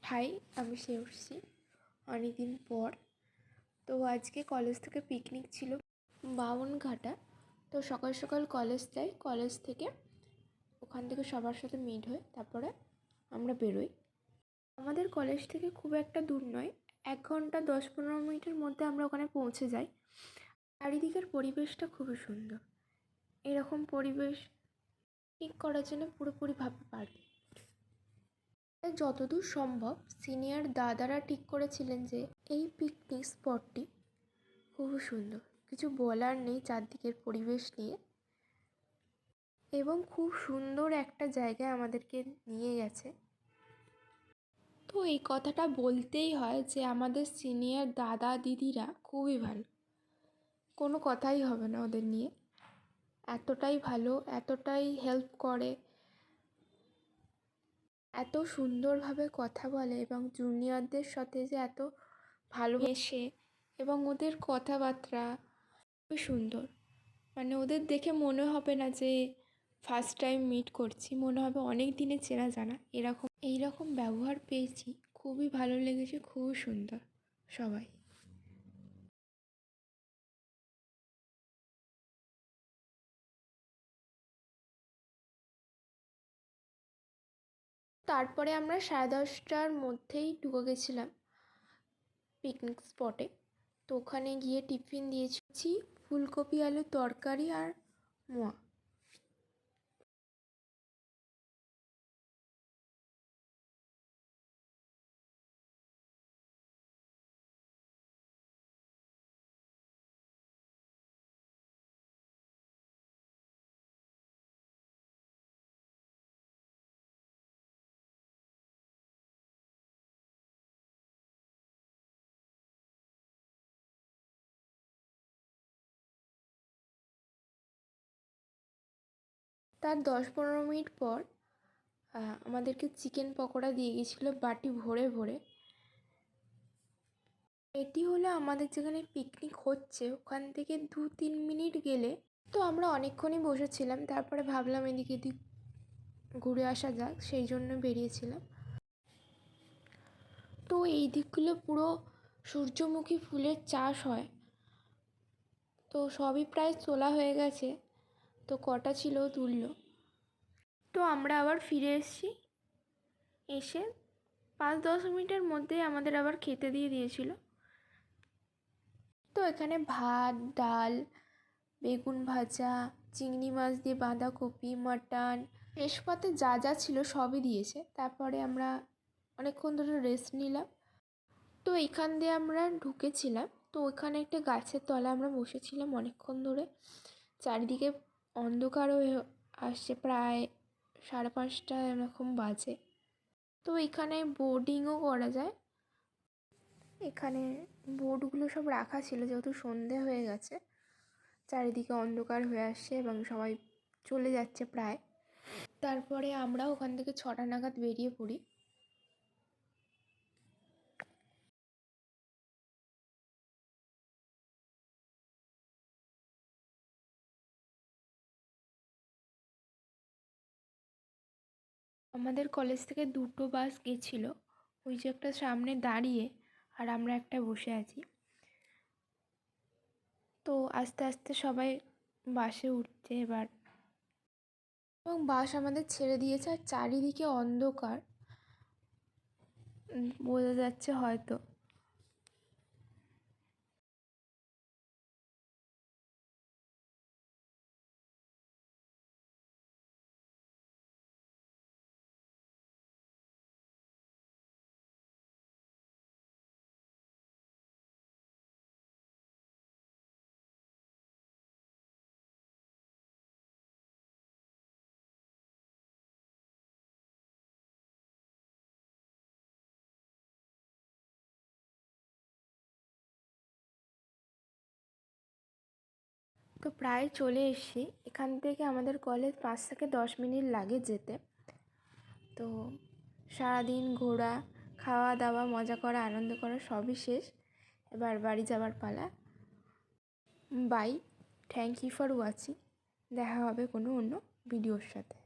High, আমি শেউসি। অনেকদিন পর। তো আজকে কলেজ থেকে পিকনিক ছিল বামনঘাটা। তো সকাল সকাল কলেজ যাই, কলেজ থেকে ওখান থেকে সবার সাথে মিট হয়ে তারপরে আমরা বেরোই। আমাদের কলেজ থেকে খুব একটা দূর নয়, 1 ঘন্টা 10-15 মিনিটের মধ্যে আমরা ওখানে পৌঁছে যাই। চারিদিকের পরিবেশটা খুবই সুন্দর। এরকম পরিবেশ ঠিক করার জন্য পুরোপুরিভাবে পারি। যতদূর সম্ভব সিনিয়র দাদারা ঠিক করেছিলেন যে এই পিকনিক স্পটটি খুবই সুন্দর, কিছু বলার নেই চারদিকের পরিবেশ নিয়ে, এবং খুব সুন্দর একটা জায়গায় আমাদেরকে নিয়ে গেছে। তো এই কথাটা বলতেই হয় যে আমাদের সিনিয়র দাদা দিদিরা খুবই ভালো, কোনো কথাই হবে না ওদের নিয়ে। এতটাই ভালো, এতটাই হেল্প করে, এত সুন্দরভাবে কথা বলে এবং জুনিয়রদের সাথে যে এত ভালো মেশে, এবং ওদের কথাবার্তা খুবই সুন্দর। মানে ওদের দেখে মনে হবে না যে ফার্স্ট টাইম মিট করছি, মনে হবে অনেক দিনের চেনা জানা। এইরকম ব্যবহার পেয়েছি, খুবই ভালো লেগেছে, খুবই সুন্দর সবাই। তারপরে আমরা 10:30টার মধ্যেই ঢুকে গেছিলাম পিকনিক স্পটে। তো ওখানে গিয়ে টিফিন দিয়েছি, ফুলকপি আলুর তরকারি আর মোয়া। তার 10-15 মিনিট পর আমাদেরকে চিকেন পকোড়া দিয়ে গেছিলো বাটি ভরে ভরে। এটি হলো আমাদের যেখানে পিকনিক হচ্ছে ওখান থেকে 2-3 মিনিট গেলে। তো আমরা অনেকক্ষণই বসেছিলাম, তারপরে ভাবলাম এদিক এদিক ঘুরে আসা যাক, সেই জন্য বেরিয়েছিলাম। তো এই দিকগুলো পুরো সূর্যমুখী ফুলের চাষ হয়, তো সবই প্রায় তোলা হয়ে গেছে। তো কটা ছিল তুললো। তো আমরা আবার ফিরে এসেছি, এসে 5-10 মিনিটের মধ্যেই আমাদের আবার খেতে দিয়ে দিয়েছিল। তো এখানে ভাত, ডাল, বেগুন ভাজা, চিংড়ি মাছ দিয়ে বাঁধাকপি, মাটন, শেষপাতে যা যা ছিল সবই দিয়েছে। তারপরে আমরা অনেকক্ষণ ধরে রেস্ট নিলাম। তো এইখান দিয়ে আমরা ঢুকেছিলাম, তো ওইখানে একটা গাছের তলায় আমরা বসেছিলাম অনেকক্ষণ ধরে। চারিদিকে অন্ধকার হয়ে আসছে, প্রায় 5:30 এরকম বাজে। তো এখানে বোর্ডিংও করা যায়। এখানে বোর্ডগুলো সব রাখা ছিল, যেহেতু সন্ধে হয়ে গেছে, চারিদিকে অন্ধকার হয়ে আসছে এবং সবাই চলে যাচ্ছে প্রায়। তারপরে আমরা ওখান থেকে 6টা নাগাদ বেরিয়ে পড়ি। আমাদের কলেজ থেকে 2টো বাস গেছিলো, ওই যে একটা সামনে দাঁড়িয়ে আর আমরা একটা বসে আছি। তো আস্তে আস্তে সবাই বাসে উঠছে এবার, এবং বাস আমাদের ছেড়ে দিয়েছে। আর চারিদিকে অন্ধকার, বোঝা যাচ্ছে হয়তো। তো প্রায় চলে এসেছি। এখান থেকে আমাদের কলেজ 5 থেকে 10 মিনিট লাগে যেতে। তো সারাদিন ঘোরা, খাওয়া দাওয়া, মজা করা, আনন্দ করা সবই শেষ। এবার বাড়ি যাওয়ার পালা। Bye, thank you for watching. দেখা হবে কোনো অন্য ভিডিওর সাথে।